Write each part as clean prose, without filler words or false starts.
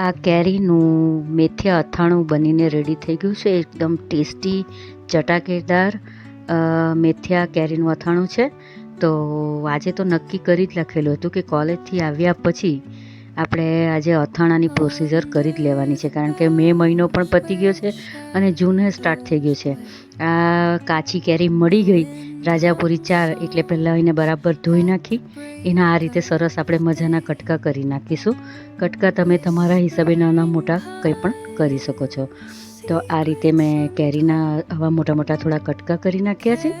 આ કેરીનું મેથીયા અથાણું બનીને રેડી થઈ ગયું છે. એકદમ ટેસ્ટી ચટાકેદાર મેથીયા કેરીનું અથાણું છે. તો આજે તો નક્કી કરી જ લખેલું હતું કે કોલેજથી આવ્યા પછી આપણે આજે અથાણાની પ્રોસિજર કરી જ લેવાની છે, કારણ કે મે મહિનો પણ પતી ગયો છે અને જૂન સ્ટાર્ટ થઈ ગયો છે. આ કાચી કેરી મળી ગઈ રાજાપુરી 4, એટલે પહેલાં એને બરાબર ધોઈ નાખી એના આ રીતે સરસ આપણે મજાના કટકા કરી નાખીશું. કટકા તમે તમારા હિસાબે નાના મોટા કંઈ પણ કરી શકો છો. તો આ રીતે મેં કેરીના આવા મોટા મોટા થોડા કટકા કરી નાખ્યા છે.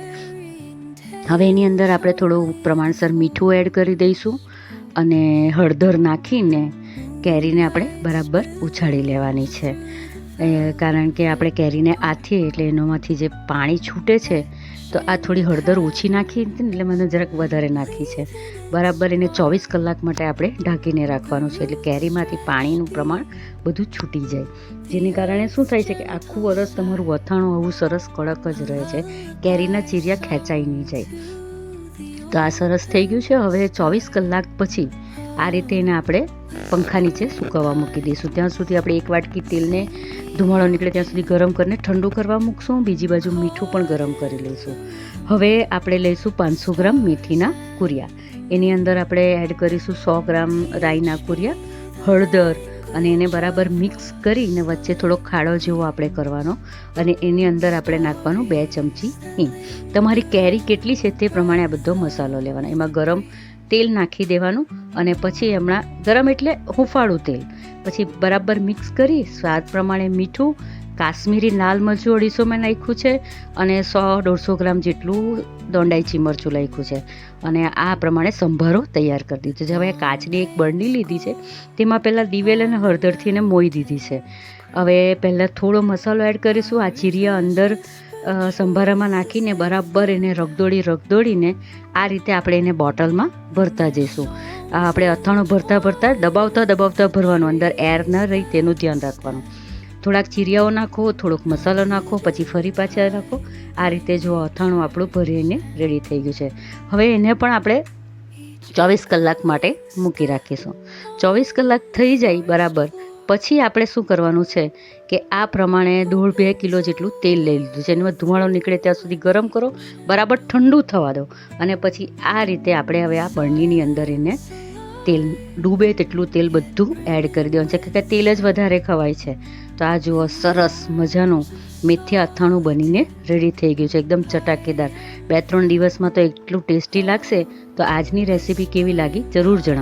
હવે એની અંદર આપણે થોડું પ્રમાણસર મીઠું એડ કરી દઈશું અને હળદર નાખીને કેરીને આપણે બરાબર ઉછાળી લેવાની છે. કારણ કે આપણે કેરીને આથીએ એટલે એનામાંથી જે પાણી છૂટે છે, તો આ થોડી હળદર ઓછી નાખી હતી ને એટલે મને જરાક વધારે નાખી છે. બરાબર એને 24 કલાક માટે આપણે ઢાંકીને રાખવાનું છે, એટલે કેરીમાંથી પાણીનું પ્રમાણ બધું છૂટી જાય. જેને કારણે શું થાય છે કે આખું વરસ તમારું અથાણું આવું સરસ કડક જ રહે છે, કેરીના ચીરિયા ખેંચાઈ નહીં જાય. તો આ સરસ થઈ ગયું છે. હવે 24 કલાક પછી આ રીતે એને આપણે પંખા નીચે સૂકવવા મૂકી દઈશું. ત્યાં સુધી આપણે એક વાટકી તેલને ધુમાડો નીકળે ત્યાં સુધી ગરમ કરીને ઠંડુ કરવા મૂકશું. બીજી બાજુ મીઠું પણ ગરમ કરી લઈશું. હવે આપણે લઈશું 500 ગ્રામ મેથીના કુરિયા. એની અંદર આપણે એડ કરીશું 100 ગ્રામ રાઈના કુરિયા, હળદર, અને એને બરાબર મિક્સ કરીને વચ્ચે થોડો ખાડો જેવો આપણે કરવાનો અને એની અંદર આપણે નાખવાનું 2 ચમચી હિંગ. તમારી કેરી કેટલી છે તે પ્રમાણે આ બધો મસાલો લેવાનો. એમાં ગરમ તેલ નાખી દેવાનું અને પછી હમણાં ગરમ એટલે હુંફાળું તેલ, પછી બરાબર મિક્સ કરી સ્વાદ પ્રમાણે મીઠું, કાશ્મીરી લાલ મરચું 250 મેં નાખ્યું છે અને 100-150 ગ્રામ જેટલું દોંડાઈચી મરચું નાખ્યું છે અને આ પ્રમાણે સંભારો તૈયાર કરી દીધો છે. હવે કાચની એક બરણી લીધી છે, તેમાં પહેલાં દિવેલ અને હળદરથી એને મોઈ દીધી છે. હવે પહેલાં થોડો મસાલો એડ કરીશું. આ ચીરિયા અંદર સંભારામાં નાખીને બરાબર એને રગદોડીને આ રીતે આપણે એને બોટલમાં ભરતા જઈશું. આપણે અથાણું ભરતા દબાવતા ભરવાનું, અંદર એર ન રહી તેનું ધ્યાન રાખવાનું. થોડાક ચીરિયાઓ નાખો, થોડોક મસાલો નાખો, પછી ફરી પાછા નાખો. આ રીતે જો અથાણું આપણું ભરીને રેડી થઈ ગયું છે. હવે એને પણ આપણે 24 કલાક માટે મૂકી રાખીશું. 24 કલાક થઈ જાય બરાબર પછી આપણે શું કરવાનું છે કે આ પ્રમાણે 1.5-2 કિલો જેટલું તેલ લઈ લીધું છે. એમાં ધુમાડો નીકળે ત્યાં સુધી ગરમ કરો, બરાબર ઠંડુ થવા દો અને પછી આ રીતે આપણે હવે આ બરણીની અંદર એને તેલ ડૂબે તેટલું તેલ બધું એડ કરી દેવાનું છે, કે તેલ જ વધારે ખવાય છે. તો આ જુઓ સરસ મજાનું મેથીયા અથાણું બનીને રેડી થઈ ગયું છે, એકદમ ચટાકેદાર. 2-3 દિવસમાં તો એટલું ટેસ્ટી લાગશે. તો આજની રેસીપી કેવી લાગી જરૂર જણાવો.